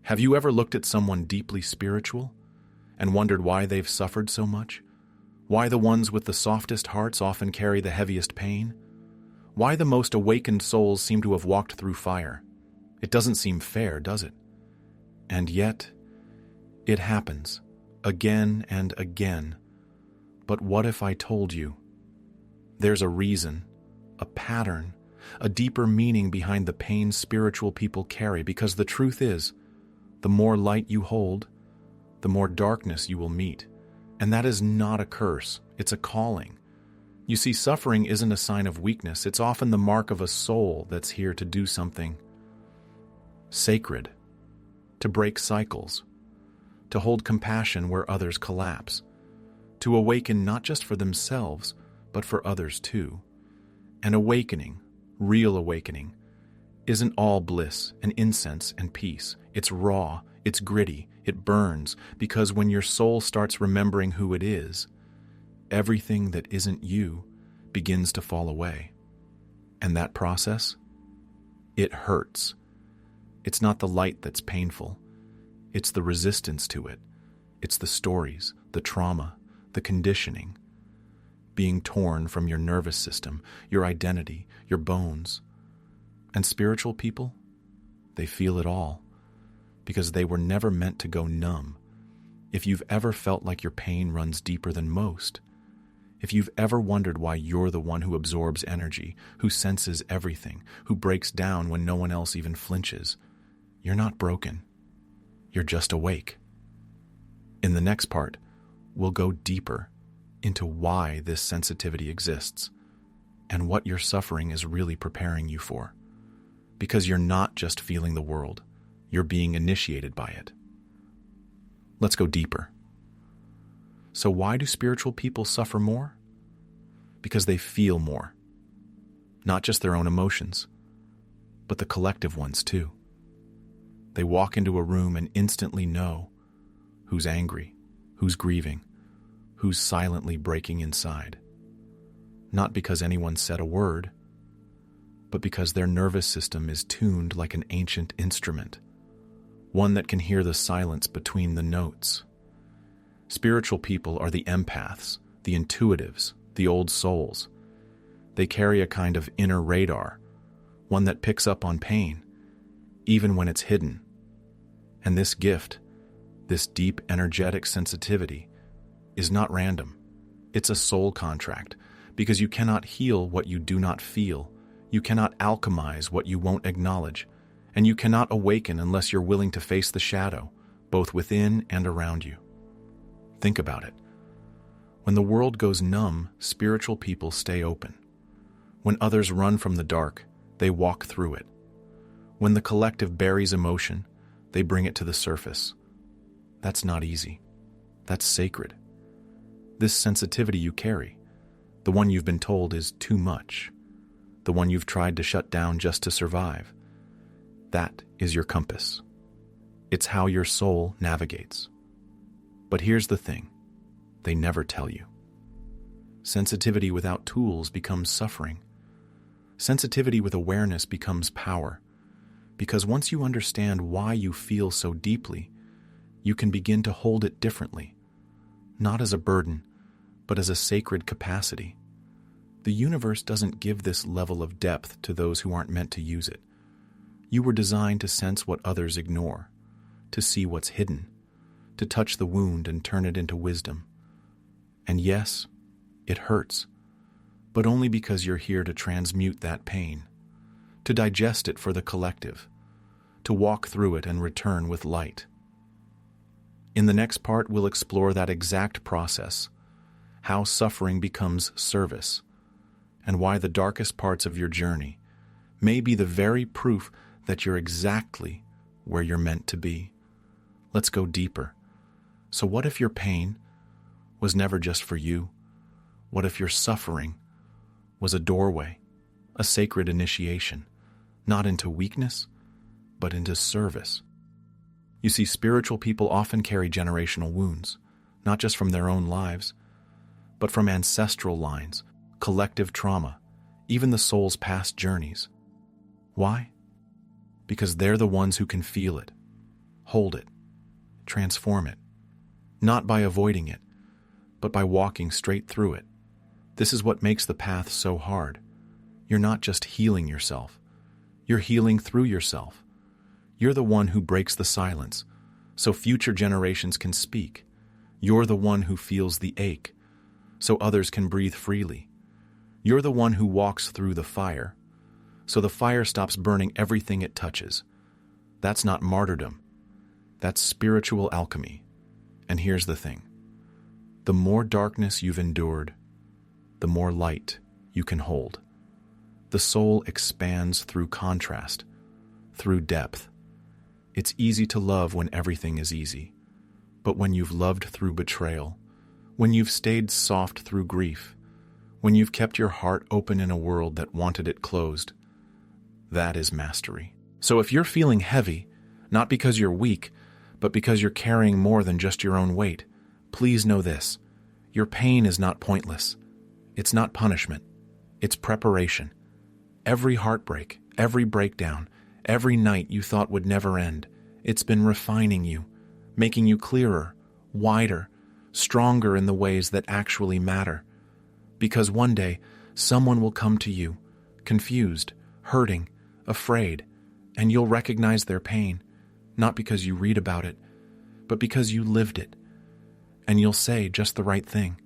Have you ever looked at someone deeply spiritual and wondered why they've suffered so much? Why the ones with the softest hearts often carry the heaviest pain? Why the most awakened souls seem to have walked through fire? It doesn't seem fair, does it? And yet, it happens, again and again. But what if I told you? There's a reason, a pattern, a deeper meaning behind the pain spiritual people carry, because the truth is, the more light you hold, the more darkness you will meet. And that is not a curse, it's a calling. You see, suffering isn't a sign of weakness, it's often the mark of a soul that's here to do something sacred, to break cycles, to hold compassion where others collapse, to awaken not just for themselves, but for others too. An awakening, real awakening, isn't all bliss and incense and peace. It's raw, it's gritty, it burns, because when your soul starts remembering who it is, everything that isn't you begins to fall away. And that process? It hurts. It's not the light that's painful. It's the resistance to it. It's the stories, the trauma, the conditioning, being torn from your nervous system, your identity, your bones. And spiritual people, they feel it all, because they were never meant to go numb. If you've ever felt like your pain runs deeper than most, if you've ever wondered why you're the one who absorbs energy, who senses everything, who breaks down when no one else even flinches, you're not broken. You're just awake. In the next part, we'll go deeper into why this sensitivity exists and what your suffering is really preparing you for. Because you're not just feeling the world, you're being initiated by it. Let's go deeper. So why do spiritual people suffer more? Because they feel more. Not just their own emotions, but the collective ones too. They walk into a room and instantly know who's angry, who's grieving, who's silently breaking inside. Not because anyone said a word, but because their nervous system is tuned like an ancient instrument, one that can hear the silence between the notes. Spiritual people are the empaths, the intuitives, the old souls. They carry a kind of inner radar, one that picks up on pain, even when it's hidden. And this gift, this deep energetic sensitivity, is not random. It's a soul contract, because you cannot heal what you do not feel. You cannot alchemize what you won't acknowledge, and you cannot awaken unless you're willing to face the shadow, both within and around you. Think about it. When the world goes numb, spiritual people stay open. When others run from the dark, they walk through it. When the collective buries emotion, they bring it to the surface. That's not easy. That's sacred. This sensitivity you carry, the one you've been told is too much, the one you've tried to shut down just to survive, that is your compass. It's how your soul navigates. But here's the thing, they never tell you. Sensitivity without tools becomes suffering. Sensitivity with awareness becomes power. Because once you understand why you feel so deeply, you can begin to hold it differently, not as a burden, but as a sacred capacity. The universe doesn't give this level of depth to those who aren't meant to use it. You were designed to sense what others ignore, to see what's hidden, to touch the wound and turn it into wisdom. And yes, it hurts, but only because you're here to transmute that pain, to digest it for the collective, to walk through it and return with light. In the next part, we'll explore that exact process, how suffering becomes service, and why the darkest parts of your journey may be the very proof that you're exactly where you're meant to be. Let's go deeper. So what if your pain was never just for you? What if your suffering was a doorway, a sacred initiation, not into weakness, but into service? You see, spiritual people often carry generational wounds, not just from their own lives, but from ancestral lines, collective trauma, even the soul's past journeys. Why? Because they're the ones who can feel it, hold it, transform it, not by avoiding it, but by walking straight through it. This is what makes the path so hard. You're not just healing yourself. You're healing through yourself. You're the one who breaks the silence, so future generations can speak. You're the one who feels the ache, so others can breathe freely. You're the one who walks through the fire, so the fire stops burning everything it touches. That's not martyrdom. That's spiritual alchemy. And here's the thing. The more darkness you've endured, the more light you can hold. The soul expands through contrast, through depth. It's easy to love when everything is easy. But when you've loved through betrayal, when you've stayed soft through grief, when you've kept your heart open in a world that wanted it closed, that is mastery. So if you're feeling heavy, not because you're weak, but because you're carrying more than just your own weight, please know this. Your pain is not pointless. It's not punishment. It's preparation. Every heartbreak, every breakdown, every night you thought would never end, it's been refining you, making you clearer, wider, stronger in the ways that actually matter. Because one day, someone will come to you, confused, hurting, afraid, and you'll recognize their pain, not because you read about it, but because you lived it. And you'll say just the right thing,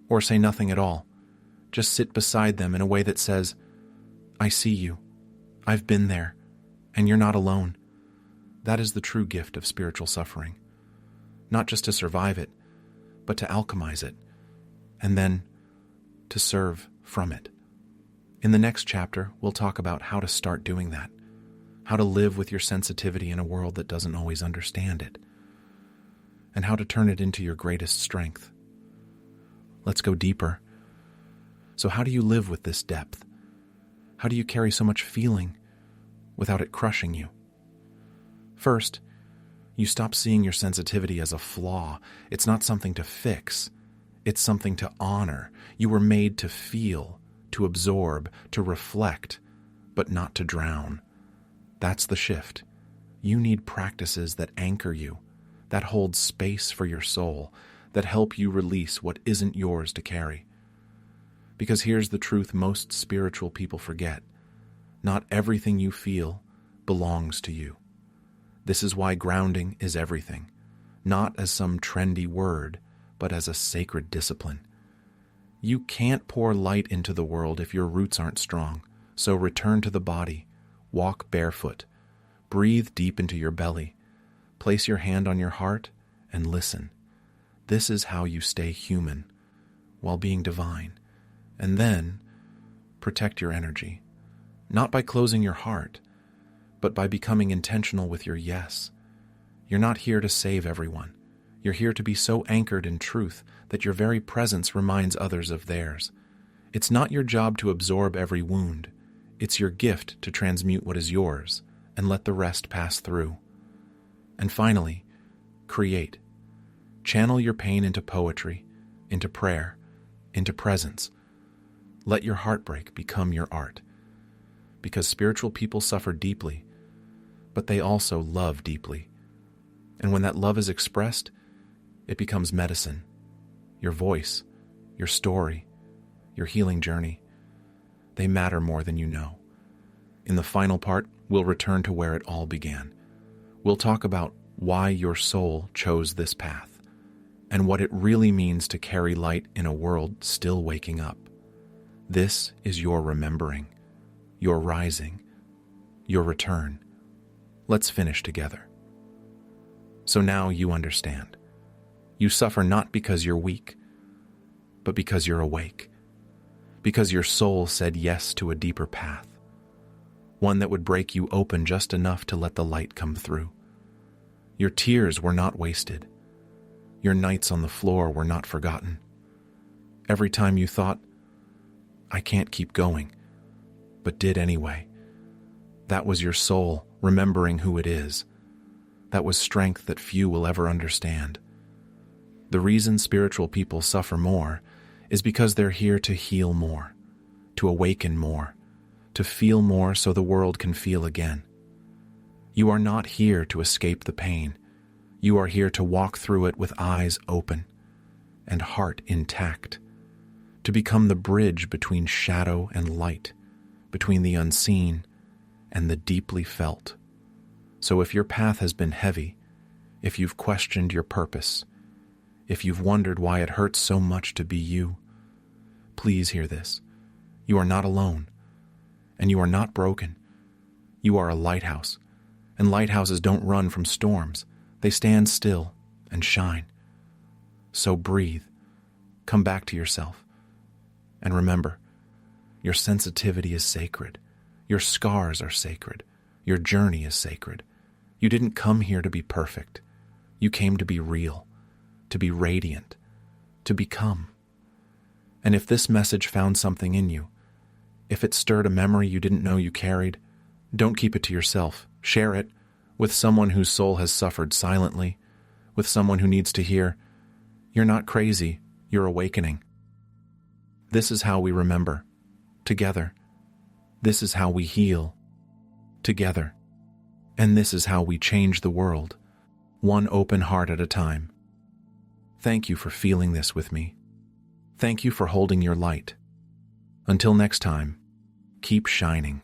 or say nothing at all. Just sit beside them in a way that says, I see you, I've been there, and you're not alone. That is the true gift of spiritual suffering. Not just to survive it, but to alchemize it, and then to serve from it. In the next chapter, we'll talk about how to start doing that, how to live with your sensitivity in a world that doesn't always understand it, and how to turn it into your greatest strength. Let's go deeper. So how do you live with this depth? How do you carry so much feeling without it crushing you? First, you stop seeing your sensitivity as a flaw. It's not something to fix. It's something to honor. You were made to feel, to absorb, to reflect, but not to drown. That's the shift. You need practices that anchor you, that hold space for your soul, that help you release what isn't yours to carry. Because here's the truth most spiritual people forget. Not everything you feel belongs to you. This is why grounding is everything, not as some trendy word, but as a sacred discipline. You can't pour light into the world if your roots aren't strong, so return to the body, walk barefoot, breathe deep into your belly, place your hand on your heart, and listen. This is how you stay human while being divine. And then, protect your energy, not by closing your heart, but by becoming intentional with your yes. You're not here to save everyone. You're here to be so anchored in truth that your very presence reminds others of theirs. It's not your job to absorb every wound. It's your gift to transmute what is yours and let the rest pass through. And finally, create. Channel your pain into poetry, into prayer, into presence. Let your heartbreak become your art. Because spiritual people suffer deeply, but they also love deeply. And when that love is expressed, it becomes medicine. Your voice, your story, your healing journey, they matter more than you know. In the final part, we'll return to where it all began. We'll talk about why your soul chose this path, and what it really means to carry light in a world still waking up. This is your remembering, your rising, your return. Let's finish together. So now you understand. You suffer not because you're weak, but because you're awake. Because your soul said yes to a deeper path, one that would break you open just enough to let the light come through. Your tears were not wasted. Your nights on the floor were not forgotten. Every time you thought, I can't keep going, but did anyway. That was your soul remembering who it is. That was strength that few will ever understand. The reason spiritual people suffer more is because they're here to heal more, to awaken more, to feel more so the world can feel again. You are not here to escape the pain. You are here to walk through it with eyes open and heart intact, to become the bridge between shadow and light, between the unseen and the deeply felt. So if your path has been heavy, if you've questioned your purpose, if you've wondered why it hurts so much to be you, please hear this. You are not alone, and you are not broken. You are a lighthouse, and lighthouses don't run from storms. They stand still and shine. So breathe, come back to yourself, and remember, your sensitivity is sacred. Your scars are sacred. Your journey is sacred. You didn't come here to be perfect. You came to be real, to be radiant, to become. And if this message found something in you, if it stirred a memory you didn't know you carried, don't keep it to yourself. Share it with someone whose soul has suffered silently, with someone who needs to hear, "You're not crazy, you're awakening." This is how we remember, together. This is how we heal, together. And this is how we change the world, one open heart at a time. Thank you for feeling this with me. Thank you for holding your light. Until next time, keep shining.